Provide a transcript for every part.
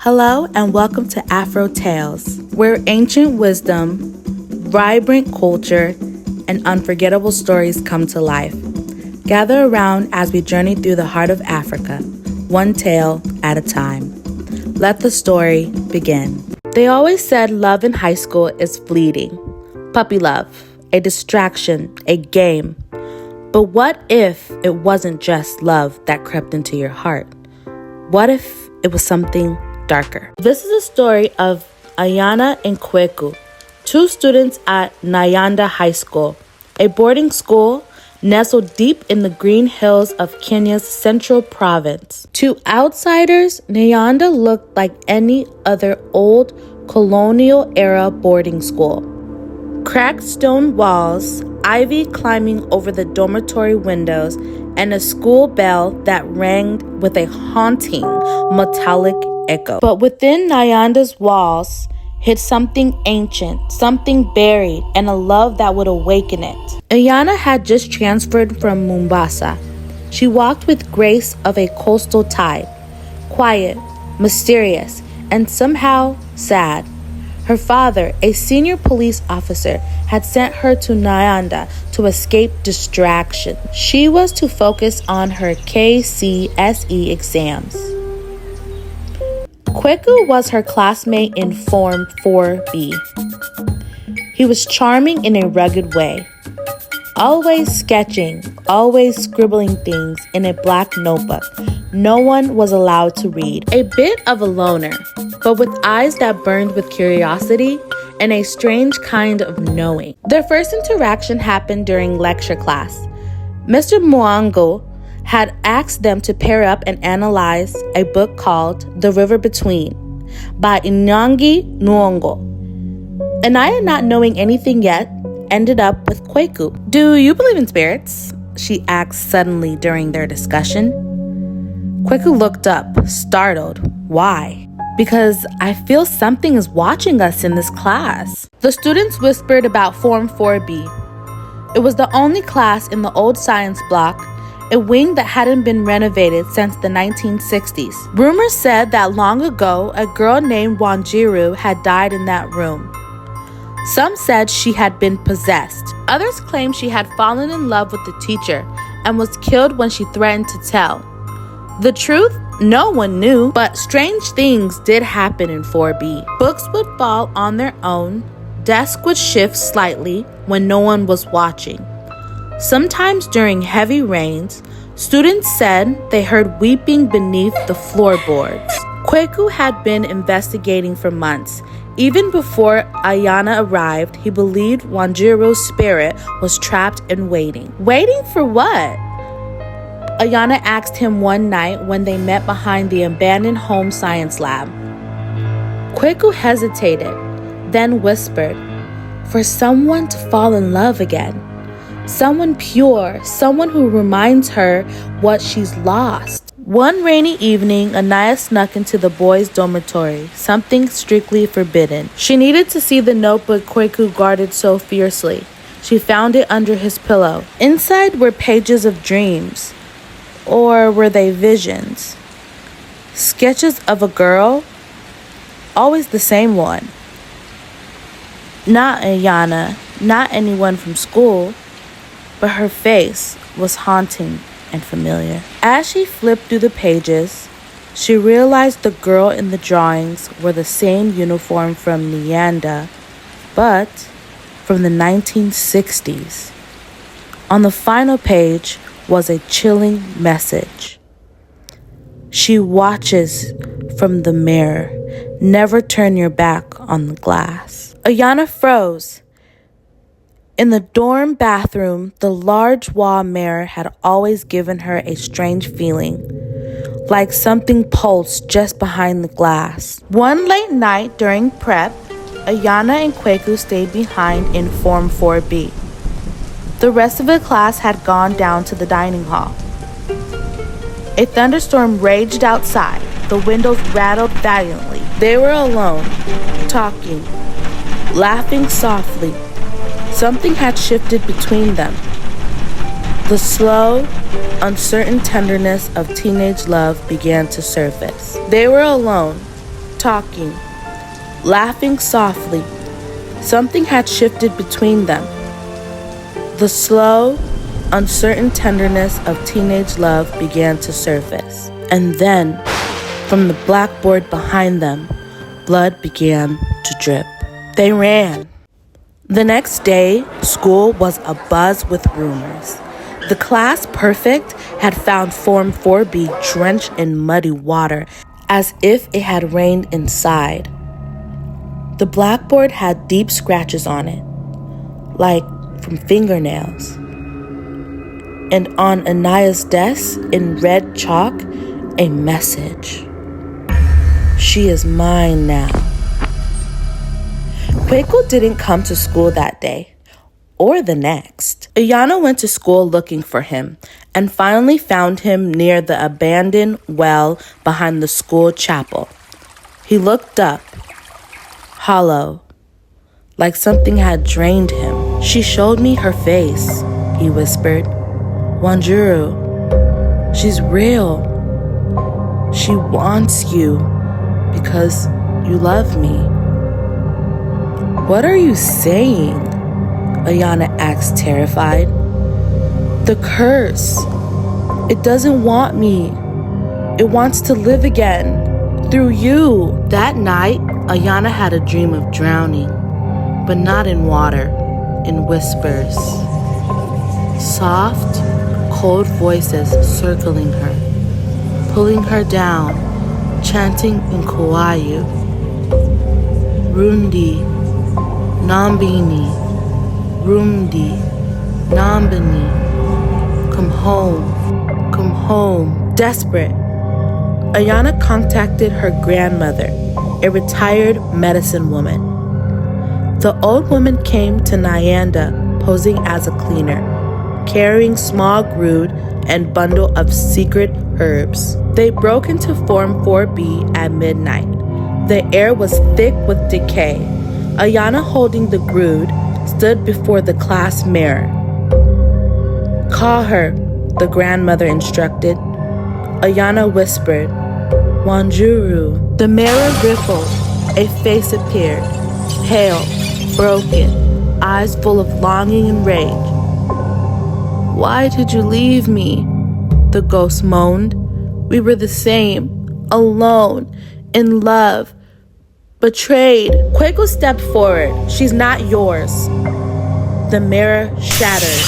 Hello and welcome to Afro Tales, where ancient wisdom, vibrant culture, and unforgettable stories come to life. Gather around as we journey through the heart of Africa, one tale at a time. Let the story begin. They always said love in high school is fleeting. Puppy love, a distraction, a game. But what if it wasn't just love that crept into your heart? What if it was something darker? This is a story of Ayana and Kweku, two students at Nyanda High School, a boarding school nestled deep in the green hills of Kenya's central province. To outsiders, Nyanda looked like any other old colonial-era boarding school. Cracked stone walls, ivy climbing over the dormitory windows, and a school bell that rang with a haunting metallic echo. But within Nyanda's walls hid something ancient, something buried, and a love that would awaken it. Ayana had just transferred from Mombasa. She walked with grace of a coastal tide, quiet, mysterious, and somehow sad. Her father, a senior police officer, had sent her to Nyanda to escape distraction. She was to focus on her KCSE exams. Kweku was her classmate in Form 4B. He was charming in a rugged way, always sketching, always scribbling things in a black notebook no one was allowed to read. A bit of a loner, but with eyes that burned with curiosity and a strange kind of knowing. Their first interaction happened during lecture class. Mr. Mwango had asked them to pair up and analyze a book called The River Between by Inyangi Nwongo. Anaya, not knowing anything yet, ended up with Kweku. "Do you believe in spirits?" she asked suddenly during their discussion. Kweku looked up, startled. "Why?" "Because I feel something is watching us in this class." The students whispered about Form 4B. It was the only class in the old science block, a wing that hadn't been renovated since the 1960s. Rumors said that long ago, a girl named Wanjiru had died in that room. Some said she had been possessed. Others claimed she had fallen in love with the teacher and was killed when she threatened to tell. The truth, no one knew, but strange things did happen in 4B. Books would fall on their own, desks would shift slightly when no one was watching. Sometimes during heavy rains, students said they heard weeping beneath the floorboards. Kweku had been investigating for months. Even before Ayana arrived, he believed Wanjiru's spirit was trapped and waiting. Waiting for what? Ayana asked him one night when they met behind the abandoned home science lab. Kweku hesitated, then whispered, "For someone to fall in love again. Someone pure, someone who reminds her what she's lost." One rainy evening, Anaya snuck into the boys' dormitory, something strictly forbidden. She needed to see the notebook Kweku guarded so fiercely. She found it under his pillow. Inside were pages of dreams. Or were they visions? Sketches of a girl? Always the same one. Not Ayana, not anyone from school, but her face was haunting and familiar. As she flipped through the pages, she realized the girl in the drawings wore the same uniform from Nyanda, but from the 1960s. On the final page was a chilling message. "She watches from the mirror. Never turn your back on the glass." Ayana froze. In the dorm bathroom, the large wall mirror had always given her a strange feeling, like something pulsed just behind the glass. One late night during prep, Ayana and Kweku stayed behind in Form 4B. The rest of the class had gone down to the dining hall. A thunderstorm raged outside. The windows rattled valiantly. They were alone, talking, laughing softly. Something had shifted between them. The slow, uncertain tenderness of teenage love began to surface. They were alone, talking, laughing softly. Something had shifted between them. The slow, uncertain tenderness of teenage love began to surface. And then, from the blackboard behind them, blood began to drip. They ran. The next day, school was abuzz with rumors. The class perfect had found Form 4B drenched in muddy water as if it had rained inside. The blackboard had deep scratches on it, like from fingernails. And on Anaya's desk, in red chalk, a message. She is mine now. Kwaku didn't come to school that day, or the next. Ayana went to school looking for him, and finally found him near the abandoned well behind the school chapel. He looked up, hollow, like something had drained him. She showed me her face, he whispered. Wanjuru, she's real. She wants you because you love me. What are you saying? Ayana asked, terrified. The curse. It doesn't want me. It wants to live again. Through you. That night, Ayana had a dream of drowning, but not in water, in whispers. Soft, cold voices circling her, pulling her down, chanting in Kauai. Rundi, Nambini, Rumdi, Nambini, come home, come home. Desperate, Ayana contacted her grandmother, a retired medicine woman. The old woman came to Nyanda posing as a cleaner, carrying small grude and bundle of secret herbs. They broke into Form 4B at midnight. The air was thick with decay. Ayana, holding the grude, stood before the class mirror. Call her, the grandmother instructed. Ayana whispered, Wanjuru. The mirror rippled. A face appeared, pale, broken, eyes full of longing and rage. Why did you leave me? The ghost moaned. We were the same, alone, in love, betrayed. Kwaku stepped forward. She's not yours. The mirror shattered.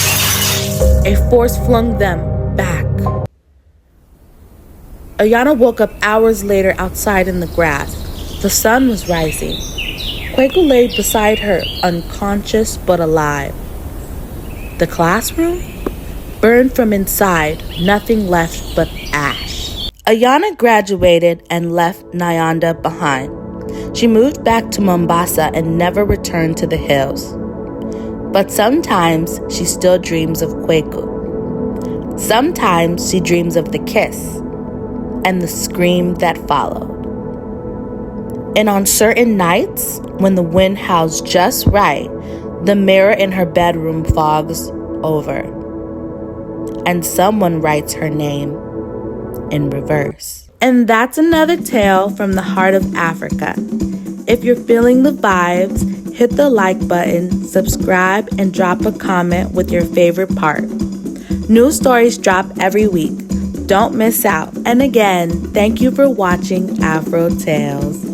A force flung them back. Ayana woke up hours later outside in the grass. The sun was rising. Kwaku lay beside her, unconscious but alive. The classroom? Burned from inside, nothing left but ash. Ayana graduated and left Nyanda behind. She moved back to Mombasa and never returned to the hills. But sometimes she still dreams of Kwaku. Sometimes she dreams of the kiss and the scream that followed. And on certain nights, when the wind howls just right, the mirror in her bedroom fogs over, and someone writes her name in reverse. And that's another tale from the heart of Africa. If you're feeling the vibes, hit the like button, subscribe, and drop a comment with your favorite part. New stories drop every week. Don't miss out. And again, thank you for watching Afro Tales.